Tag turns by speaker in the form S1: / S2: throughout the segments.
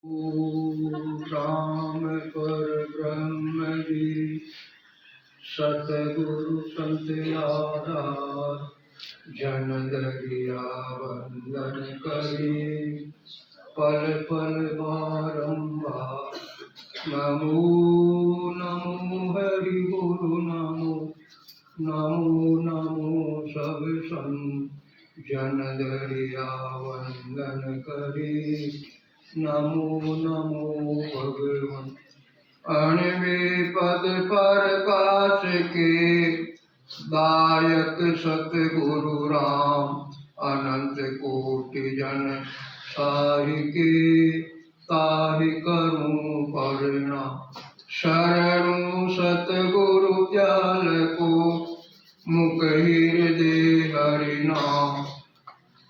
S1: राम पर ब्रह्म जी सतगुरु संत आधार जन दरिया वंदन करी पल पल बारंबार नमो नमो हरि गुरु नमो नमो नमो सब संत जन दरिया वंदन करी नमो नमो भगवान अणवे पद प्रकाश के दायक सतगुरु राम अनंत कोटि जन साहिके ताहि करूं परिणाम शरणु सतगुरु जाल को मुख हृदय हरि नाम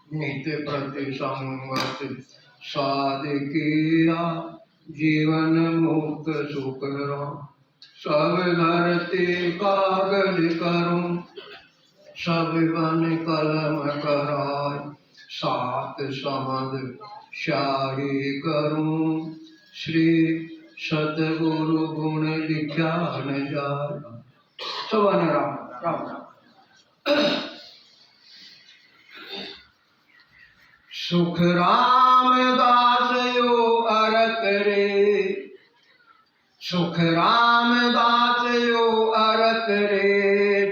S1: नित्य प्रति संगत साध किया जीवन मुक्त सुख सब धरती कागज करूं सब बन कलम कराय सात समद शाही करूं श्री सतगुरु गुण लिखा न जाय सवन राम राम राम सुख रामदास यो अरत रे सुख रामदास यो अरत रे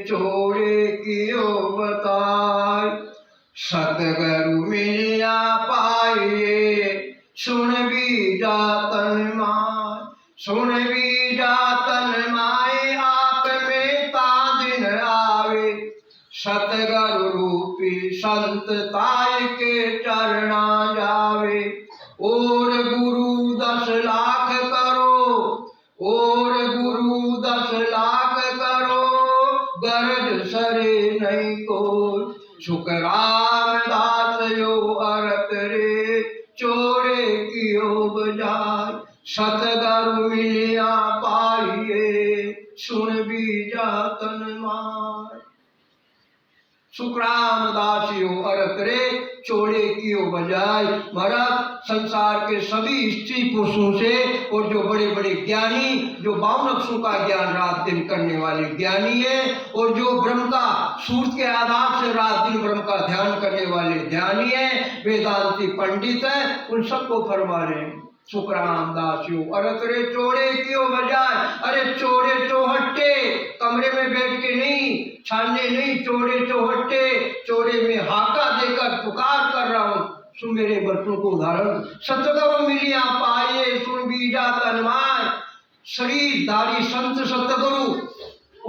S1: चोरे कियो बताय सतगुरु मिलिया पाइये सुन भी जातन माय सुन भी जातन माय आप में तादिन आवे सतगुरु रूपी संत ताय के चरना जावे और गुरु 10 लाख करो और गुरु 10 लाख करो गरज सरे नहीं को सुख रामदास यो अरत रे चोरे कियो बजाय सतगुरु मिलिया पाइये सुन भी जातन माय सुख रामदास यो अरत रे चोड़े कियो बजाय। महाराज संसार के सभी स्त्री पुरुषों से और जो बड़े बड़े ज्ञानी जो 52 अक्षरों का ज्ञान रात दिन करने वाले ज्ञानी है और जो ब्रह्म का सूर्य के आधार से रात दिन ब्रह्म का ध्यान करने वाले ध्यानी है वेदांती पंडित है उन सबको फरमा रहे हैं सुख रामदास यो अरत रे चोड़े क्यों बजाय। अरे चोड़े चौहट्टे कमरे में बैठ के नहीं छाने नहीं चोड़े चौहट्टे चोड़े में हाका देकर पुकार कर रहा हूँ सुन मेरे बच्चों को उदाहरण सतगुरु मिलिया पाए सुन बीजा तन्मान शरीरधारी संत सतगुरु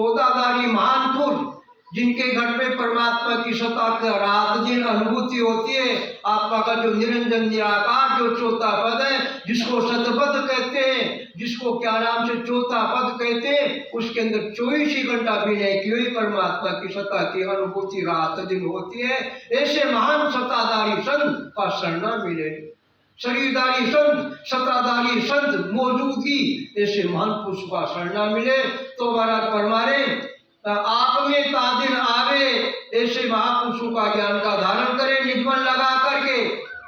S1: ओदाधारी महानपुर जिनके घर में परमात्मा की सत्ता का रात दिन अनुभूति होती है आत्मा का जो निरंजन निराकार जो चौथा पद है जिसको सतपद कहते हैं जिसको क्या नाम से चौथा पद कहते हैं उसके अंदर 24 ही घंटा विनय की हुई परमात्मा की सत्ता की अनुभूति रात दिन होती है। ऐसे महान सत्ताधारी संत का शरणा मिले शरीरधारी संत सत्ताधारी संत मौजूदगी ऐसे महान पुरुष का शरणा मिले तो महाराज परमारे आप में तादिन आवे ऐसे महापुरुषों का ज्ञान का धारण करें निजमन लगा करके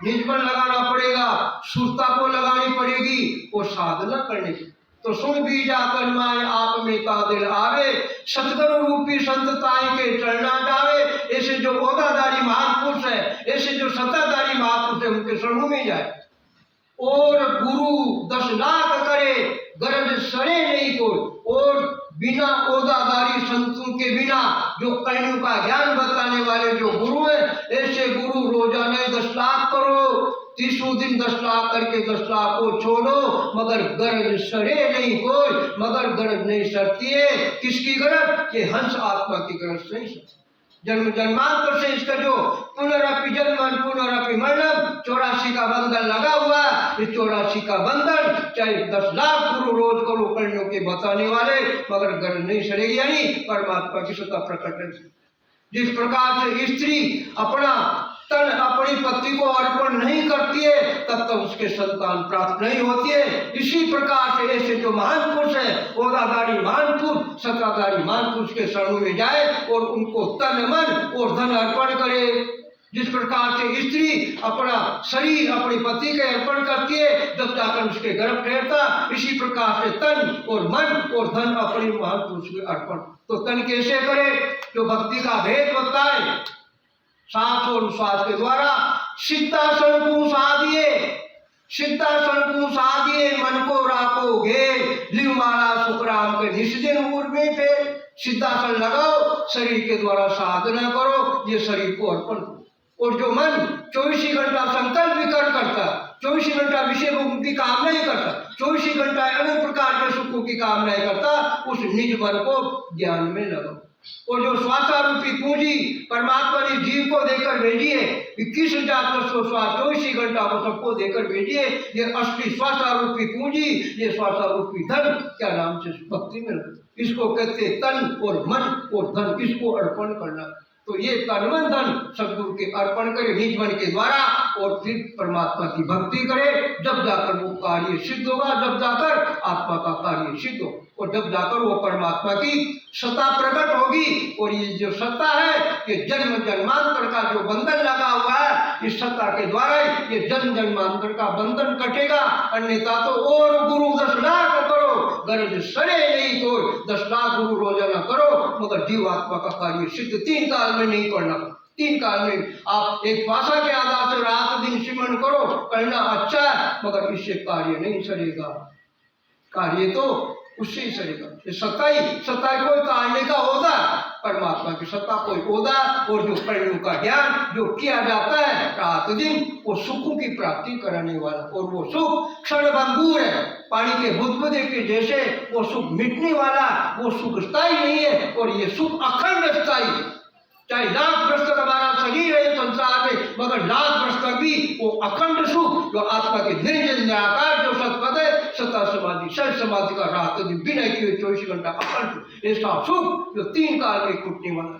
S1: निजमन लगाना पड़ेगा सुरता को लगानी पड़ेगी और साधना करने की तो सुन भी जाकर माए आप में तादिन आवे सतगुरु रूपी संतताई के चरणा जावे। ऐसे जो ओदाधारी महापुरुष है ऐसे जो सत्ताधारी महापुरुष है उनके शरणों में जाए और गुरु 10 लाख करे गरज सरे नहीं कोई और बिना ओदाधारी संतों के बिना जो कलियों का ज्ञान बताने वाले जो गुरु है ऐसे गुरु रोजाना 10 लाख करो 30 दिन 10 लाख करके 10 लाख को छोड़ो मगर गरज सरे नहीं कोई मगर गरज नहीं सरती है किसकी गरज ये हंस आत्मा की गरज नहीं सरती जन्म जन्मांतर से इसका जो पुनरअपि जन्मन पुनरअपि मरणम 84 का बंधन लगा हुआ ये 84 का बंधन चाहे 10 लाख गुरु रोज करो कलियों के बताने वाले मगर गरज नहीं सरेगी यानी परमात्मा की सत्ता प्रकट है। जिस प्रकार से स्त्री अपना तन अपनी पति को अर्पण नहीं करती है तब तक उसके संतान प्राप्त नहीं होती है। इसी प्रकार से ऐसे जो महान पुरुष है ओदाधारी महान पुरुष सत्ताधारी महान पुरुष के शरणों में जाए और उनको तन मन और धन अर्पण करे जिस प्रकार से स्त्री अपना शरीर अपने पति के अर्पण करती है जब जाकर उसके गर्भ ठहरता, इसी प्रकार से तन और मन और धन अपने महापुरुष के अर्पण। तो तन कैसे करे? जो भक्ति का भेद बताए, सांस और उश्वास के द्वारा सिद्धासन को साधिए, सिद्धासन को साधिए, मन को राखो घे, लिवमाला सुखराम के निष्दिन उर्मी पे। सिद्धासन लगाओ, शरीर के द्वारा साधना करो, ये शरीर को अर्पण करो। और जो मन 24 घंटा संकल्प विकल्प करता, 24 घंटा विषय भोग की कामना ही करता, 24 घंटा अनेक प्रकार के सुखों की कामना करता, उस निज मन को ज्ञान में लगाओ। और जो श्वासारूपी पूंजी परमात्मा ने जीव को देकर भेजी है, 21,24 घंटा वो सबको देकर भेजी है, ये असली श्वासारूपी पूंजी, ये श्वासारूपी धन क्या नाम से भक्ति में लगा। इसको कहते तन और मन और धन, इसको अर्पण करना। तो ये तन मन धन सदगुरु के अर्पण करे निज मन के द्वारा, और फिर परमात्मा की भक्ति करे, जब जाकर वो कार्य सिद्ध होगा, जब जाकर आत्मा का कार्य सिद्ध हो, और जब जाकर वो परमात्मा की सत्ता प्रकट होगी। और ये जो सत्ता है, ये जन्म जन्मांतर का जो बंधन लगा हुआ है, इस सत्ता के द्वारा ये जन्म जन्मांतर का बंधन कटेगा। अन्यथा तो और गुरु 10 लाख करो, गरज सरे नहीं तो 10 लाख गुरु रोजाना करो, मगर जीवात्मा का कार्य सिद्ध 3 काल में नहीं करना। 3 काल में आप एक भाषा के आधार से रात दिन सिमरण करो, करना अच्छा है, मगर इससे कार्य नहीं सरेगा। कार्य तो उससे ही सरेगा। ये सत्ता कोई काटने का होगा, परमात्मा की सत्ता कोई होगा। और जो कर्णों का ज्ञान जो किया जाता है रात दिन, वो सुखों की प्राप्ति कराने वाला, और वो सुख क्षणभंगुर है, पानी के बुदबुदे के जैसे वो सुख मिटने वाला, वो सुख स्थायी नहीं है। और ये सुख अखंड स्थायी, चाहे लाख वर्ष तक हमारा शरीर है संसार में, मगर लाख वर्ष तक भी वो अखंड सुख जो आत्मा के निर्जन निराकार जो सतपद है, सत्ता समाधि सह समाधि का रात दिन बिना किए 24 घंटा अखंड ऐसा सुख जो 3 काल में छूटने वाला।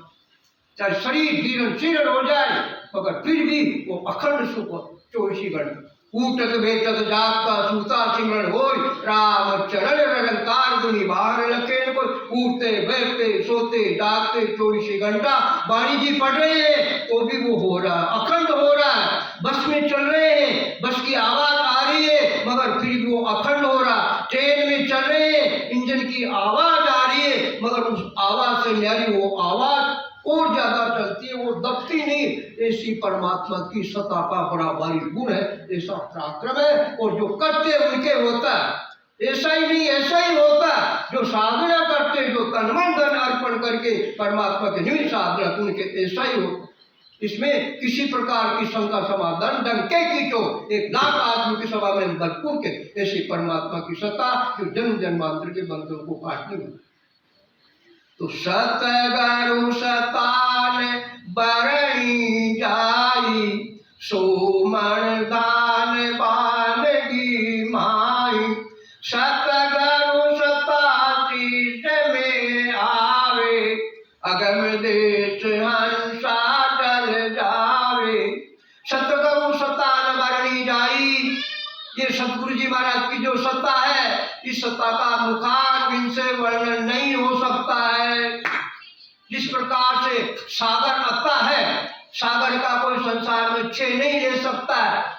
S1: चाहे शरीर जीर्ण शीर्ण हो जाए, मगर फिर भी वो अखंड सुख 24 घंटे। ऊटक बैठक जागता सूता सिमरण होय, राम चरण निरंकार दुनि बाहर लखेन को। उठते बैठते सोते जागते 24 घंटा वाणी जी पढ़ रहे हैं तो भी वो हो रहा है, अखंड हो रहा है। बस में चल रहे हैं, बस की आवाज आ रही है, मगर फिर भी वो अखंड हो रहा। ट्रेन में चल रहे हैं, इंजन की आवाज आ रही है, मगर उस आवाज से न्यारी वो आवाज और ज्यादा चलती है, वो दबती नहीं। ऐसी परमात्मा की सत्ता का बड़ा भारी गुण है, ऐसा पराक्रम है। और जो करते उनके होता है, ऐसा ही नहीं ऐसा ही होता। जो साधना करते, जो तन मन धन अर्पण करके परमात्मा के निमित्त साधना, उनके ऐसा ही होता। इसमें किसी प्रकार की शंका समाधान डंके की तो 1 लाख आदमी की सभा में भरपूर के, ऐसी परमात्मा की सत्ता जो जन्म जन्मांतर के बंधन को काटने में। तो सतगरु सतान बरणी जाई, सोमन दान बानगी माई। सतगरु सता शीश में आवे, अगम देश हंसा चल जावे। सतगरु सतान बरणी जाई, ये सतगुरु जी महाराज की जो सत्ता है, इस सत्ता का मुखार इनसे वर्णन नहीं हो सकता है। जिस प्रकार से सागर आता है, सागर का कोई संसार में छे नहीं ले सकता है,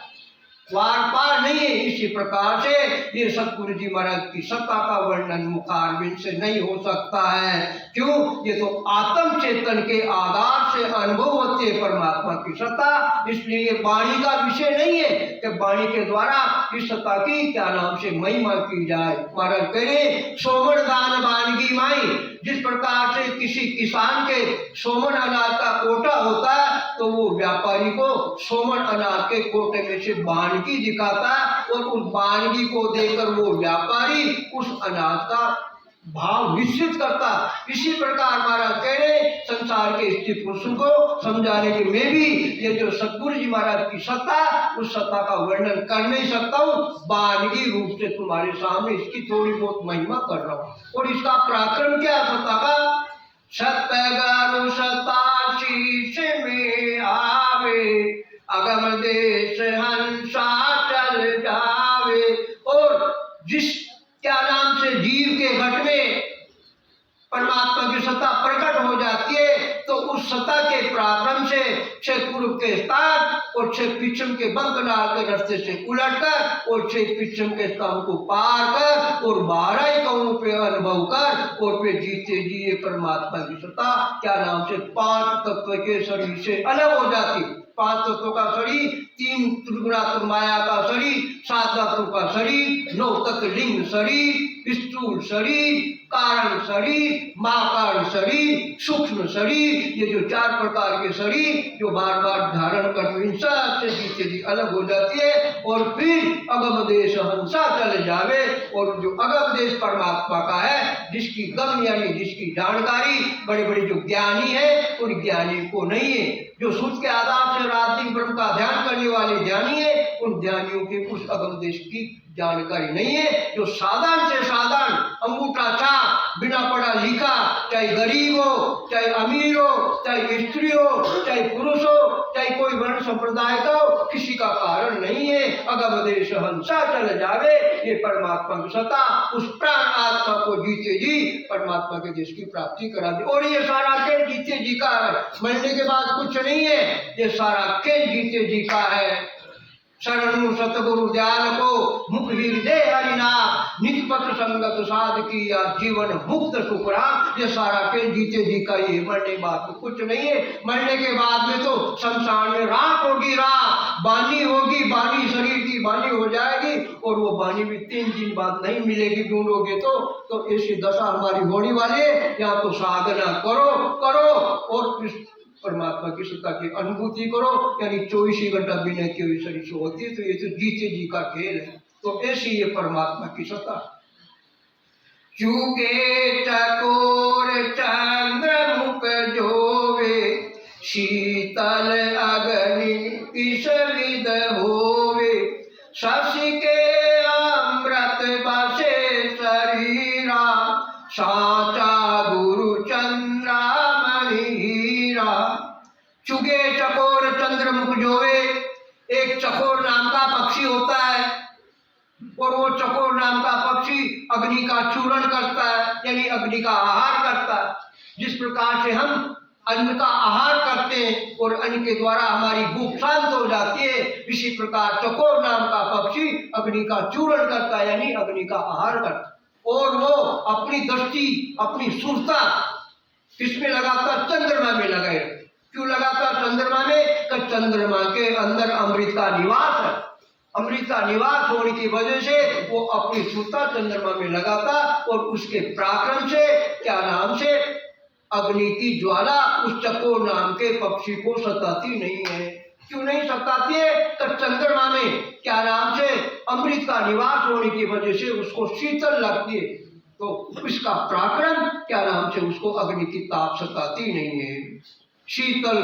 S1: वार पार नहीं है, इसी प्रकार से ये सतगुरु जी महाराज की सत्ता का वर्णन मुखारबिंद से नहीं हो सकता है। क्यों? ये तो आत्म चेतन के आधार से अनुभव होती है परमात्मा की सत्ता, इसलिए ये वाणी का विषय नहीं है कि वाणी के द्वारा इस सत्ता की क्या नाम से महिमा की जाए। महाराज कहे सोमन दान बानगी माई। जिस प्रकार से किसी किसान के सोमन अनाज का कोटा होता है, तो वो व्यापारी को सोमन अनाज के कोटे में से बानगी दिखाता है, और उस बानगी को देकर वो व्यापारी उस अनाज का भाव निश्चित करता। इसी प्रकार महाराज कह रहे संसार के स्त्री पुरुषों को समझाने के में भी ये जो सतगुरु जी महाराज की सत्ता, उस सत्ता का वर्णन कर नहीं सकता हूँ, बानगी रूप से तुम्हारे सामने इसकी थोड़ी बहुत महिमा कर रहा हूँ। और इसका पराक्रम क्या सत्ता का? सतगरु सता शीश में आवे, अगम देश हंसा चल जावे। और जिस क्या नाम से जीव के घट में परमात्मा की सत्ता प्रकट हो जाती है, तो उस सत्ता के पराक्रम से पूर्व के और 6 पिछम के बंकनाल के रास्ते से उलटकर और 6 पिछम के स्तंभ को पार कर और 12 कौनों पे अनुभव कर और फिर जीते जी ये परमात्मा की सत्ता क्या नाम से 5 तत्व के शरीर से अलग हो जाती। 5 तत्वों का शरीर, 3 त्रिगुणात्मक माया का शरीर, 7 धातु का शरीर, 9 तत्व लिंग शरीर, स्थूल शरीर, कारण शरीर, महाकारण शरीर, सूक्ष्म शरीर, ये जो 4 प्रकार के शरीर जो बार बार धारण करते इन सबसे जीते जी अलग हो जाती है और फिर अगम देश हंसा चले जावे। और जो अगम देश परमात्मा का है, जिसकी गम यानी जिसकी जानकारी बड़े बड़े जो ज्ञानी है उन ज्ञानी को नहीं है। जो सूर्य के आधार से रात दिन ब्रह्म का ध्यान करने वाले ज्ञानी है, उन ज्ञानियों के उस अगम देश की जानकारी नहीं है। जो साधारण से साधारण अंगूठा छाप बिना पढ़ा लिखा, चाहे गरीब हो, चाहे अमीर हो, चाहे स्त्री हो, चाहे पुरुष हो, चाहे कोई वर्ण संप्रदाय का हो, किसी का कारण नहीं है। अगम देश हंसा चल जावे, ये परमात्मा की सत्ता उस प्राण आत्मा को जीते जी परमात्मा के देश की प्राप्ति करा दे। और ये सारा खेल जीते जी का है, मरने के बाद कुछ नहीं है, ये सारा खेल जीते जी का है। शरणु सतगुरु दयाल को मुख हृदय हरिनाम, निज पत्र संगत साध किया जीवन मुक्त सुखराम। ये सारा खेल जीते जी का ही, मरने के बाद तो कुछ नहीं है। मरने के बाद में तो शमशान में राख होगी, राख बानी होगी, बानी शरीर की बानी हो जाएगी और वो बानी भी 3 दिन बाद नहीं मिलेगी, ढूंढोगे तो ऐसी दशा हमारी होने वाली है। या तो साधना करो और परमात्मा की सत्ता की अनुभूति करो, यानी 24 घंटा बिना कोई शरीर से होती है। तो ये तो जीते जी का खेल है। तो ऐसी ये परमात्मा की सत्ता। चूके चकोर चंद्रमुख जोवे, शीतल अग्नि किस विद होवे, शशि के अमृत बसे शरीरा, साचा गुरु चंद्रामणि हीरा। चुगे चकोर चंद्रमुख जोवे, एक चकोर नाम का पक्षी होता है और वो चकोर नाम का पक्षी अग्नि का चूरण करता है, यानी अग्नि का आहार करता है। जिस प्रकार से हम अन्न का आहार करते हैं और अन्न के द्वारा हमारी भूख शांत हो जाती है, इसी प्रकार चकोर नाम का पक्षी अग्नि का चूरण करता है, यानी अग्नि का आहार करता है। और वो अपनी दृष्टि, अपनी सुरता किसमें लगाता? चंद्रमा में लगाए। क्यों लगाता चंद्रमा में? कि चंद्रमा के अंदर अमृत का निवास है। अमृत का निवास होने की वजह से वो अपनी सुरता चंद्रमा में लगाता और उसके पराक्रम से क्या नाम से अग्नि की ज्वाला उस चकोर नाम के पक्षी को सताती नहीं है। क्यों नहीं सताती है? तो चंद्रमा में क्या नाम से अमृत का निवास होने की वजह से उसको शीतल लगती है, तो इसका पराक्रम क्या नाम से उसको अग्नि की ताप सताती नहीं है। शीतल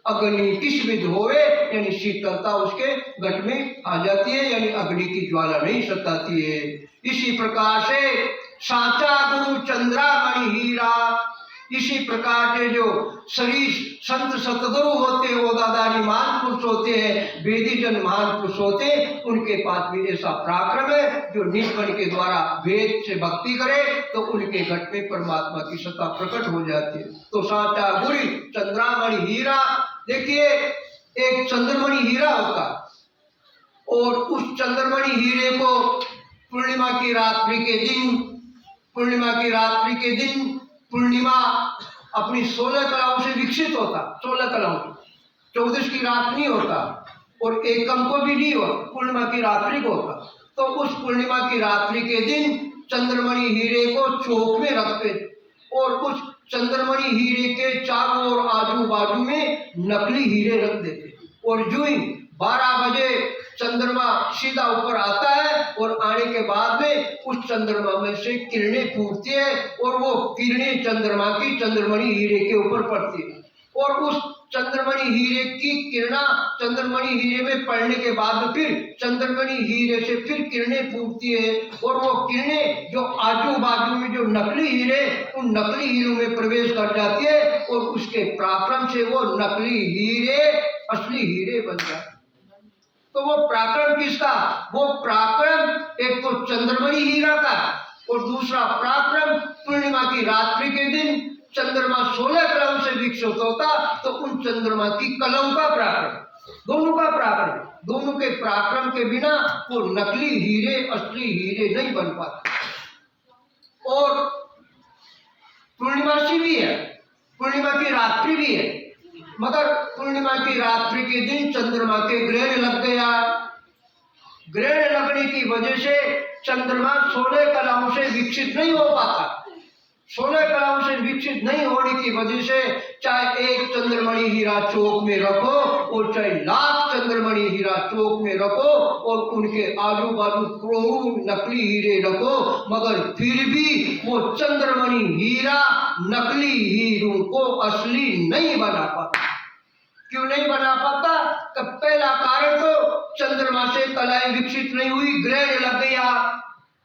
S1: अग्नि किस विध होवे, यानी शीतलता उसके गट में आ जाती है, यानी अग्नि की ज्वाला नहीं सताती है। इसी प्रकार से साचा गुरु चंद्रामणि हीरा, इसी प्रकार के जो शरीर संत सतगुरु होते हैं वो दादाजी महान पुरुष होते हैं, वेदी जन महान पुरुष होते हैं, उनके पास भी ऐसा पराक्रम है जो निष्पन्न के द्वारा वेद से भक्ति करे तो उनके घट में परमात्मा की सत्ता प्रकट हो जाती है। तो साचा गुरु चंद्रामणि हीरा, देखिए एक चंद्रमणि हीरा होता और उस चंद्रमणि हीरे को पूर्णिमा की रात्रि के दिन पूर्णिमा अपनी 16 कलाओं से विकसित होता। 16 कलाओं, 14 की रात नहीं होता और एकम को भी नहीं होता, पूर्णिमा की रात्रि को होता। तो उस पूर्णिमा की रात्रि के दिन चंद्रमणि हीरे को चौक में रखते और उस चंद्रमणि हीरे के चारों ओर आजू बाजू में नकली हीरे रख देते और जो ही 12 बजे चंद्रमा सीधा ऊपर आता है और आने के बाद में उस चंद्रमा में से किरणें फूटती है और वो किरणें चंद्रमा की चंद्रमणि हीरे के ऊपर पड़ती है और उस चंद्रमणि हीरे की किरणा चंद्रमणि हीरे में पड़ने के बाद फिर चंद्रमणि हीरे से फिर किरणें फूटती है और वो किरणें जो आजू बाजू में जो नकली हीरे उन नकली हीरों में प्रवेश कर जाती है और उसके पराक्रम से वो नकली हीरे असली हीरे बन जाते। तो वो पराक्रम किसका? वो पराक्रम एक तो चंद्रमणि हीरा का और दूसरा पराक्रम पूर्णिमा की रात्रि के दिन चंद्रमा 16 कलम से विकसित होता तो उन चंद्रमा की कलम का पराक्रम। दोनों का पराक्रम, दोनों के पराक्रम के बिना वो नकली हीरे असली हीरे नहीं बन पाते। और पूर्णिमासी भी है, पूर्णिमा की रात्रि भी है, मगर पूर्णिमा की रात्रि के दिन चंद्रमा के ग्रहण लग गया। ग्रहण लगने की वजह से चंद्रमा 16 कलाओं से विकसित नहीं हो पाता। 16 कलाओं से विकसित नहीं होने की वजह से चाहे एक चंद्रमणि हीरा चौक में रखो और चाहे लाख चंद्रमणि हीरा चौक में रखो और उनके आजू बाजू करोड़ों नकली हीरे रखो, मगर फिर भी वो चंद्रमणि हीरा नकली हीरों को असली नहीं बना पाता। क्यों नहीं बना पाता? कि पहला कारण तो चंद्रमा से कलाएं विकसित नहीं हुई, ग्रहण लग गया,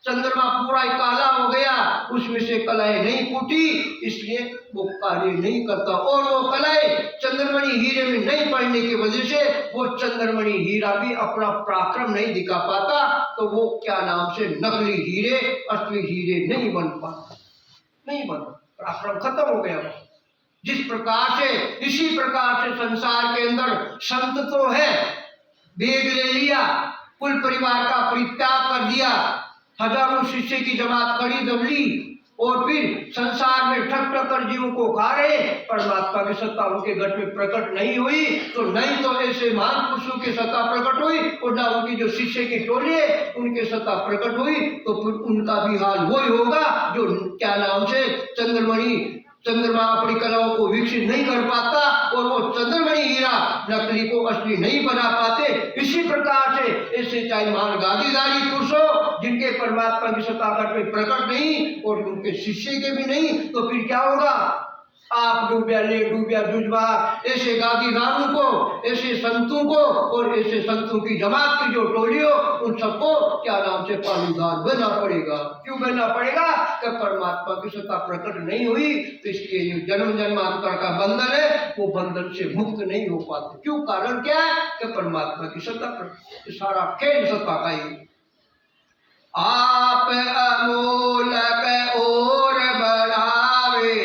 S1: चंद्रमा पूरा काला हो गया, उसमें से कलाएं नहीं फूटी, इसलिए वो कार्य नहीं करता। और वो कलाएं चंद्रमणि हीरे में नहीं पड़ने की वजह से वो चंद्रमणि हीरा भी अपना पराक्रम नहीं दिखा पाता, तो वो क्या नाम से नकली हीरे असली हीरे नहीं बन पाता, नहीं बन, पराक्रम खत्म हो गया। जिस प्रकार से, इसी प्रकार से संसार के अंदर संत तो है, वेद ले लिया, कुल परिवार का परित्याग कर दिया, हजारों शिष्य की जमात खड़ी दब ली और फिर संसार में ठक ठक कर जीवों को खा रहे, परमात्मा की सत्ता उनके घट में प्रकट नहीं हुई, तो नहीं तो ऐसे महान पुरुषों की सत्ता प्रकट हुई और ना उनकी जो शिष्य की टोली है उनके सत्ता प्रकट हुई, तो फिर उनका भी हाल वही होगा जो क्या नाम से चंद्रमा अपनी कलाओं को विकसित नहीं कर पाता और वो चंद्रमणि हीरा नकली को असली नहीं बना पाते। इसी प्रकार से ऐसे चाहे महान गादीदारी पुरुष हो जिनके परमात्मा की सत्ता में प्रकट नहीं और उनके शिष्य के भी नहीं, तो फिर क्या होगा? आप डूबिया ले डूबिया जुजबा, ऐसे गादीदारों को, ऐसे संतों को और ऐसे संतों की जमात की जो टोली हो उन सबको क्या नाम से पालूदार बनना पड़ेगा। क्यों बनना पड़ेगा? कि परमात्मा की सत्ता प्रकट नहीं हुई, तो इसलिए ये जन्म जन्मांतर का बंधन है, वो बंधन से मुक्त नहीं हो पाते। क्यों? कारण क्या है? कि परमात्मा की सत्ता, सारा खेल सत्ता का ही। आप अमोलक और बढ़ावे,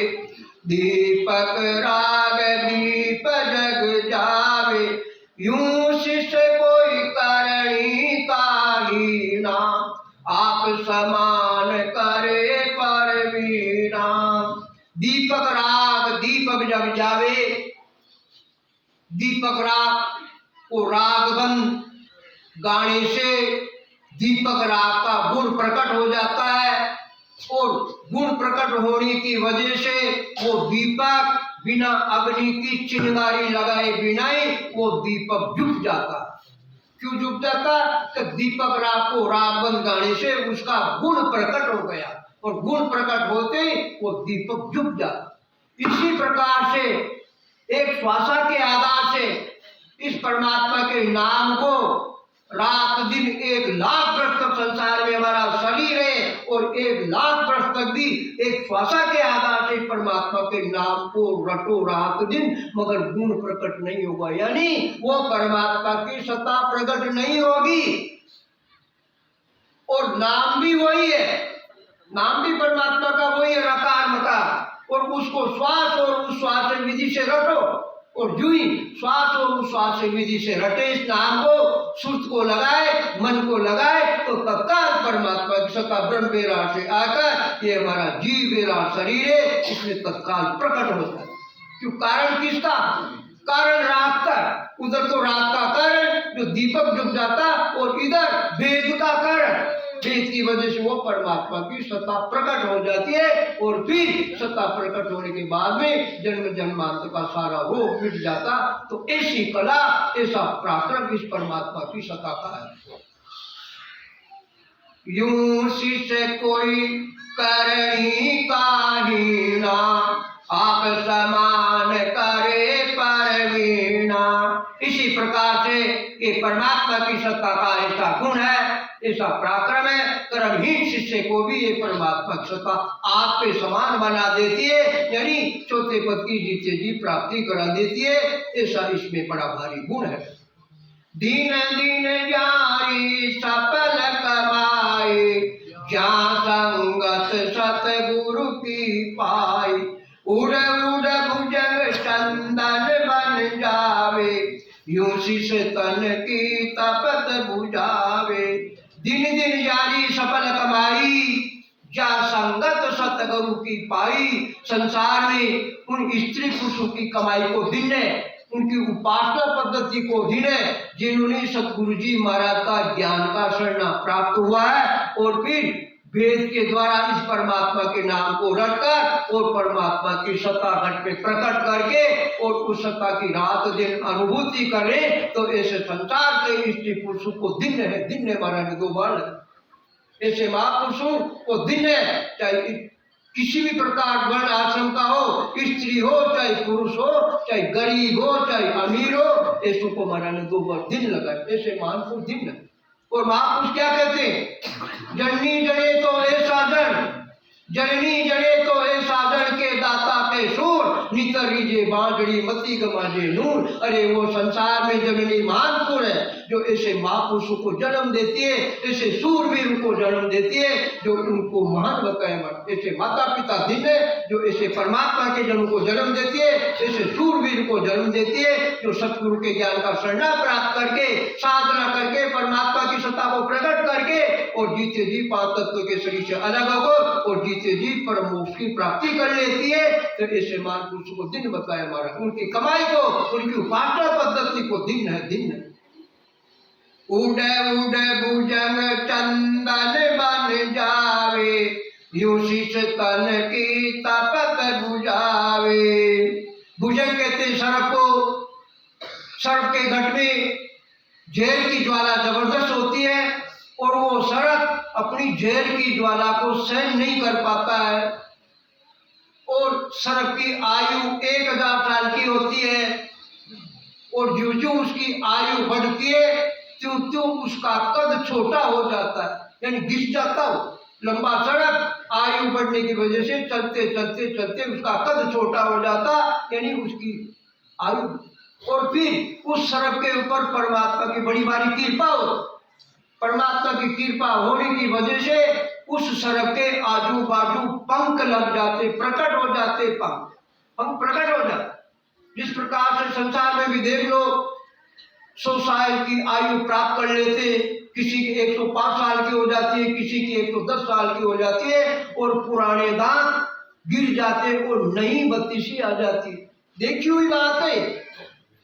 S1: दीपक राग दीप जग जावे, यूं शिष्य कोई करणी काही ना, आप समान करे परवीना। दीपक राग दीपक जग जावे, दीपक राग को रागबंद गाने से दीपक राग का गुण प्रकट हो जाता है और गुण प्रकट होने की वजह से वो दीपक बिना अग्नि की चिंगारी लगाए बिना ही वो दीपक जुट जाता। क्यों जुट जाता? कि दीपक राग को रागबंद गाने से उसका गुण प्रकट हो गया और गुण प्रकट होते ही वो दीपक जुट जाता। इसी प्रकार से एक श्वासा के आधार से इस परमात्मा के नाम को रात दिन 1 लाख वर्ष तक संसार में हमारा शरीर है और 1 लाख वर्ष तक भी एक श्वासा के आधार से परमात्मा के नाम को रटो रात दिन, मगर गुण प्रकट नहीं होगा, यानी वो परमात्मा की सत्ता प्रकट नहीं होगी। और नाम भी वही है, नाम भी परमात्मा का वही है, रकार मकार, और उसको श्वास और उस श्वास विधि से रटो और जो ही श्वास और उस श्वास विधि से रटे इस नाम को, सुर्त को लगाए, मन को लगाए, तो तत्काल परमात्मा की सत्ता ब्रह्म विराट से आकर ये हमारा जीव विराट शरीर है, इसमें तत्काल प्रकट होता है। क्यों? कारण किसका? कारण रात का। उधर तो रात का कारण जो दीपक जुट जाता और इधर वेद का कारण, वेद की वजह से वो परमात्मा की सत्ता प्रकट हो जाती है और फिर सत्ता प्रकट होने के बाद में जन्म जन्मांतर का सारा रोग मिट जाता। तो ऐसी कला, ऐसा पराक्रम इस परमात्मा की सत्ता का है। यूं शिष्य कोई करणी काही ना, आप समान करे परवीना। इसी प्रकार से ये परमात्मा की सत्ता का ऐसा गुण है, ऐसा पराक्रम है, कर्महीन शिष्य को भी ये परमात्मा की सत्ता आप पे समान बना देती है, यानी चौथे पद की जीते जी प्राप्ति करा देती है। ऐसा इसमें बड़ा भारी गुण है। दिन दिन जारी सफल कमाए, जहाँ संगत सतगुरु की पाई, उड़ उड़ भुजंग चंदन बन जावे, यूं शिष तन की तपत बुझावे। दिन दिन जारी सफल कमाई, जा संगत सतगुरु की पाई। संसार में उन स्त्री पुरुषों की कमाई को दिन है, उनकी उपासना पद्धति को दिन है, जिन्होंने सतगुरु जी महाराज का ज्ञान का शरणा प्राप्त हुआ है और फिर वेद के द्वारा इस परमात्मा के नाम को रटकर और परमात्मा की सत्ता घट में प्रकट करके और उस सत्ता की रात दिन अनुभूति करें, तो ऐसे संसार के स्त्री पुरुषों को दिन है महाराज दो बार। ऐसे महापुरुषों को दिन है, चाहे किसी भी प्रकार वर्ण आश्रम का हो, स्त्री हो चाहे पुरुष हो, चाहे गरीब हो चाहे अमीर हो, ऐसो को महाराज ने 2 बार दिन लगाए। ऐसे महापुरुष दिन है। और महापुरुष क्या कहते हैं? जननी जड़े तो ऐसा जन, जननी जड़े तो ऐसा जन के दाता के सूर, नितरी जे बांझड़ी मती गमाजे नूर। अरे वो संसार में जननी महापुर है जो ऐसे महापुरुषों को जन्म देती है, ऐसे सूरवीर को जन्म देती है जो उनको महान बताए। ऐसे माता पिता दिन है जो ऐसे परमात्मा के जन्म को जन्म देती है, ऐसे सूरवीर को जन्म देती है जो सतगुरु के ज्ञान का शरणा प्राप्त करके साधना करके परमात्मा की सत्ता को प्रकट करके और जीते जी 5 तत्व के शरीर से अलग होकर और जीते जी परम मोक्ष की प्राप्ति कर लेती है। तो ऐसे महापुरुषों को दिन बताया हमारा, उनकी कमाई को, उनकी उपासना पद्धति को दिन है, दिन है। उड़े उड़े भुजंग चंदन बन जावे, यूं शीश तन की तपत बुझावे। भुजंग कहते सर्प को, सर्प के घट में जहर की ज्वाला जबरदस्त होती है और वो सर्प अपनी जहर की ज्वाला को सहन नहीं कर पाता है और सर्प की आयु 1000 साल की होती है और जो जो उसकी आयु बढ़ती है त्यों त्यों उसका कद छोटा हो जाता है, यानी गिर जाता हो। लंबा सर्प आयु बढ़ने की वजह से चलते चलते चलते उसका कद छोटा हो जाता, यानी उसकी आयु। और फिर उस सर्प के ऊपर परमात्मा की बड़ी भारी कृपा हो, परमात्मा की कृपा होने की वजह से उस सर्प के आजू बाजू पंख लग जाते, प्रकट हो जाते, पंख प्रकट हो जाते। जिस प्रकार से संसार में भी देख लो, 100 साल की आयु प्राप्त कर लेते, किसी की 105 साल की हो जाती है, किसी की 110 साल की हो जाती है और पुराने दांत गिर जाते और नई बत्तीसी आ जाती। देखी हुई बात है,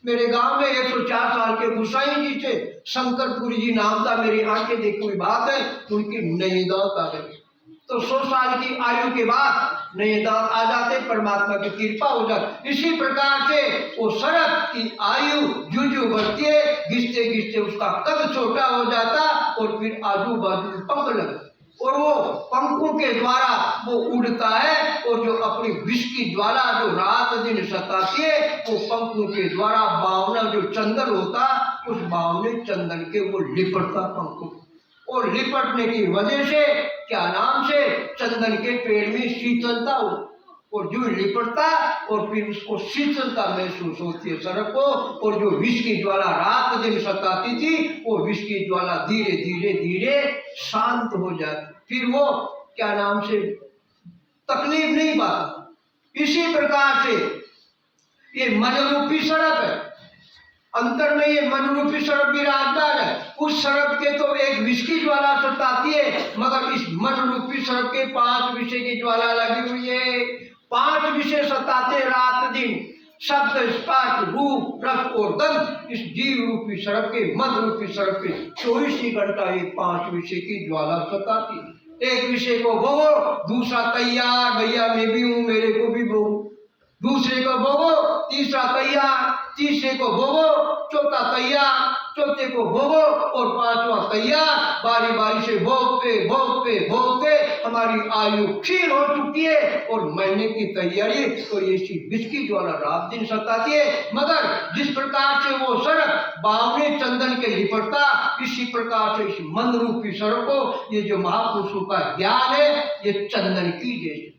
S1: मेरे गांव में 104 साल के गुसाई जी थे, शंकरपुरी जी नाम था, मेरी आंखें देखी हुई बात है, उनकी नई दांत आ गई। तो 100 साल की आयु के बाद नए दांत आ जाते, परमात्मा की कृपा हो जाती। इसी प्रकार से वो सर्प की आयु जो जो बढ़ती है, घिसते घिसते उसका कद छोटा हो जाता और फिर आजू बाजू पंख लगे और वो पंखों के द्वारा वो उड़ता है और जो अपनी विष की ज्वाला जो रात दिन सताती है, वो पंखों के द्वारा बावना जो चंदन होता, उस बावने चंदन के वो लिपटता पंखों और लिपटने की वजह से क्या नाम से चंदन के पेड़ में शीतलता हो और जो लिपटता और फिर उसको शीतलता महसूस होती है सर्प को। और जो विष की ज्वाला रात दिन सताती थी, वो विष की ज्वाला धीरे धीरे धीरे शांत हो जाती, फिर वो क्या नाम से तकलीफ नहीं पाता। इसी प्रकार से ये मन रूपी सर्प है, अंतर में ये मन रूपी सर्प विराजमान है। उस सर्प के तो एक विष की ज्वाला सताती है, मगर इस मन रूपी सर्प के 5 विषय की ज्वाला लगी हुई है। 5 विषय सताते रात दिन, शब्द स्पर्श रूप रस और गंध। इस जीव रूपी सर्प के, मन रूपी सर्प के 24 ही घंटा ये 5 विषय की ज्वाला सताती। एक विषय को भोगो, दूसरा तैयार, भैया मैं भी हूं, मेरे को भी भोगो। दूसरे को भोगो, तीसरा तैयार, तीसरे को भोगो, चौथा तैयार, चौथे को भोगो और 5वां तैयार। बारी बारी से भोगते भोगते भोगते हमारी आयु क्षीण हो चुकी है और मरने की तैयारी। तो ये विष की ज्वाला रात दिन सताती है, मगर जिस प्रकार से वो सर्प बावने चंदन के लिपटता, इसी प्रकार से इस मन रूपी सर्प को ये जो महापुरुषों का ज्ञान है, ये चंदन की जैसे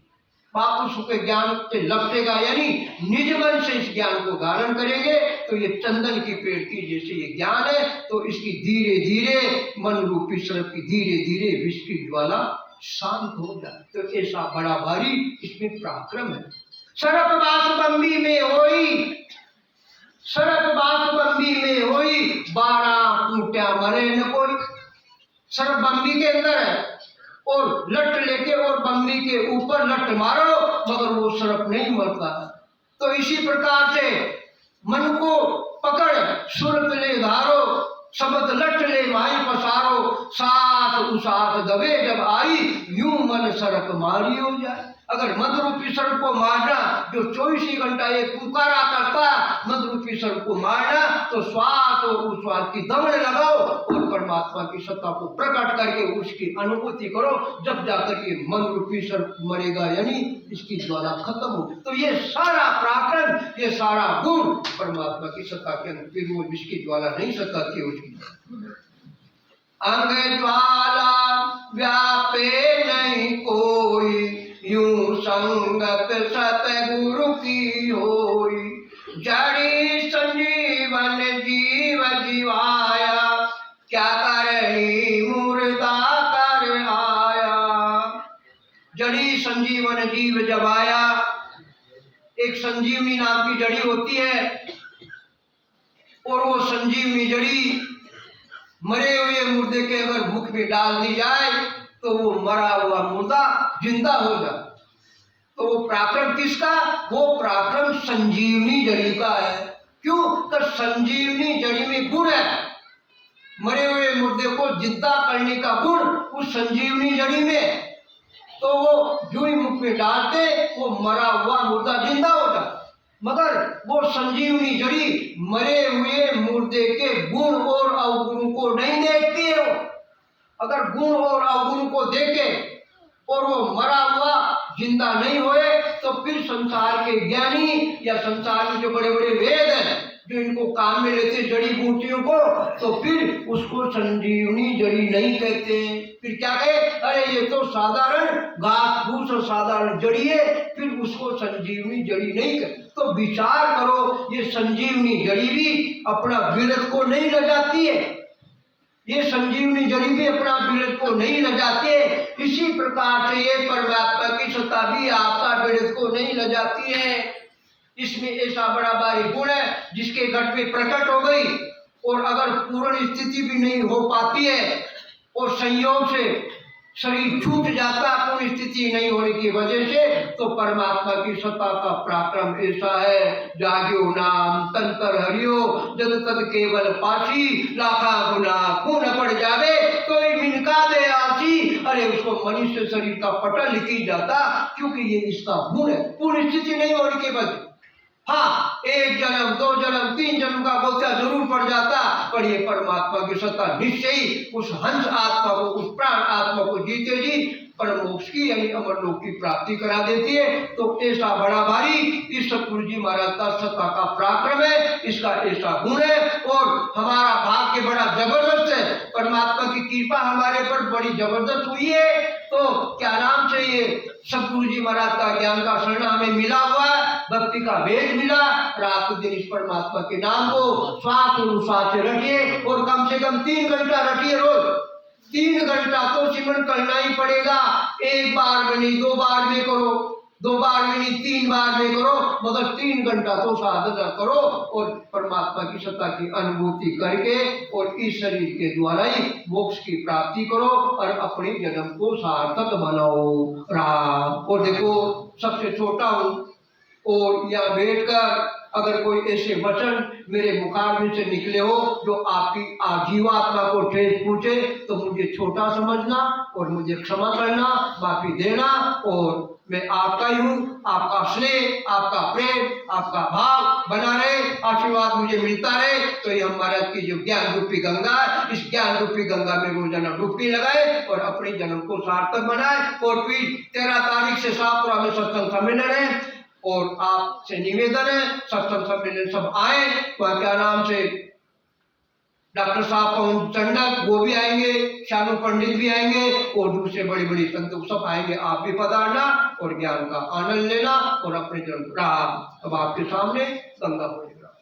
S1: महापुरुषों के ज्ञान से लपटेगा, यानी निज मन से इस ज्ञान को धारण करेंगे तो ये चंदन की पेड़ की जैसे ये ज्ञान है, तो इसकी धीरे धीरे मन रूपी सर्प की धीरे धीरे विष की ज्वाला शांत हो जाए। तो ऐसा बड़ा भारी इसमें पराक्रम है। सर्प बास बंबी में होई, सरक बात बम्बी में होई 12 कूट्या मरे न कोई। सर बम्बी के अंदर है और लट लेके और बम्बी के ऊपर लट मारो मगर वो सरप नहीं मरता। तो इसी प्रकार से मन को पकड़ सुरत ले धारो शब्द लट ले माई पसारो साथ उसाथ दबे जब आई यूं मन सरक मारी हो जाए। अगर मद रूपी सर्प को मारना जो 24 घंटा ये पुकारा करता मद रूपी सर्प को मारना तो श्वास और उच्छ्वास की दमड़ लगाओ और परमात्मा की सत्ता को प्रकट करके उसकी अनुभूति करो। जब जाकर ये मन रूपी सर्प मरेगा यानी इसकी ज्वाला खत्म हो। तो ये सारा पराक्रम ये सारा गुण परमात्मा की सत्ता के अंदर फिर वो जिसकी ज्वाला नहीं सताती उसकी अंग ज्वाला व्यापे नहीं कोई यूं संगत सतगुरु की होई। जड़ी संजीवन जीव जीवाया क्या करनी मुर्दा कर आया। जड़ी संजीवन जीव जब आया। एक संजीवनी नाम की जड़ी होती है और वो संजीवनी जड़ी मरे हुए मुर्दे के अगर मुख में डाल दी जाए तो वो मरा हुआ मुर्दा जिंदा हो जाए। तो वो पराक्रम किसका? वो पराक्रम संजीवनी जड़ी का है। क्यों? तो संजीवनी जड़ी में गुण है। मरे हुए मुर्दे को जिंदा करने का गुण उस संजीवनी जड़ी में। तो वो जो ही मुख में डालते वो मरा हुआ मुर्दा जिंदा हो जाए। मगर वो संजीवनी जड़ी मरे हुए मुर्दे के गुण और अवगुण को नहीं देखती है। अगर गुण और अवगुण को देखे और वो मरा हुआ जिंदा नहीं होए तो फिर संसार के ज्ञानी या संसार के जो बड़े बड़े वेद हैं जो इनको काम में लेते जड़ी बूटियों को तो फिर उसको संजीवनी जड़ी नहीं कहते। फिर क्या कहे? अरे ये तो साधारण घास फूस और साधारण जड़ी है फिर उसको संजीवनी जड़ी नहीं कहते। तो विचार करो ये संजीवनी जड़ी भी अपना विरत को नहीं लजाती है। ये संजीवनी जड़ी भी अपना विरत को नहीं लजाती है। इसी प्रकार से ये परमात्मा की सत्ता भी आपका विरत को नहीं लजाती है। इसमें ऐसा बड़ा भारी गुण है जिसके घट में प्रकट हो गई और अगर पूर्ण स्थिति भी नहीं हो पाती है और संयोग से शरीर छूट जाता पूर्ण स्थिति नहीं होने की वजह से तो परमात्मा की सत्ता का पराक्रम ऐसा है। जाग्यो नाम तंत्र हरियो जद तद केवल पासी लाखा गुना खून पड़ जावे तो मिनका दे आसी। अरे उसको मनुष्य शरीर का पटल लिखी जाता क्योंकि ये इसका गुण है। पूर्ण स्थिति नहीं होने की वजह हाँ 1 जन्म 2 जन्म 3 जन्म का बोलता जरूर पड़ जाता पर ये परमात्मा की सत्ता निश्चय ही उस हंस आत्मा को उस प्राण आत्मा को जीते जी परम मोक्ष की यानी अमर लोक की प्राप्ति करा देती है। तो ऐसा बड़ा भारी इस सतगुरु जी महाराज का सत्ता का पराक्रम है। इसका ऐसा गुण है और हमारा भाग्य बड़ा जबरदस्त है। परमात्मा की कृपा हमारे पर बड़ी जबरदस्त हुई है। तो क्या नाम से ये सतगुरु जी महाराज का ज्ञान का शरण हमें मिला हुआ है। भक्ति का वेद मिला। रात दिन इस परमात्मा के नाम को श्वास और उच्छ्वास से रखिए और कम से कम 3 घंटा रखिए। रोज 3 घंटा तो सिमरन करना ही पड़ेगा। 1 बार में नहीं 2 बार में करो 2 बार में नहीं 3 बार में करो मगर 3 घंटा तो साधना करो और परमात्मा की सत्ता की अनुभूति करके और इस शरीर के द्वारा ही मोक्ष की प्राप्ति करो और अपने जन्म को सार्थक बनाओ। राम। और देखो सबसे छोटा हूँ और यहाँ बैठकर अगर कोई ऐसे वचन मेरे मुखारबिन से निकले हो जो आपकी जीवात्मा को ठेस पूछे तो मुझे छोटा समझना और मुझे क्षमा करना माफी देना। और मैं आपका ही हूँ। आपका स्नेह आपका प्रेम आपका भाव बना रहे आशीर्वाद मुझे मिलता रहे। तो ये हमारा की जो ज्ञान रूपी गंगा है इस ज्ञान रूपी गंगा में रोजाना डुबकी लगाए और अपने जन्म को सार्थक बनाए। और फिर 13 तारीख से शाहपुरा में सत्संग सम्मेलन है और आपसे निवेदन है सत्संग सम्मेलन सब आए। वह क्या नाम से डॉक्टर साहब पवन चंडक वो भी आएंगे शानू पंडित भी आएंगे और दूसरे बड़ी बड़ी संत सब आएंगे। आप भी पधारना और ज्ञान का आनंद लेना और अपने जन्म राम। अब आपके सामने गंगा बोलेगा।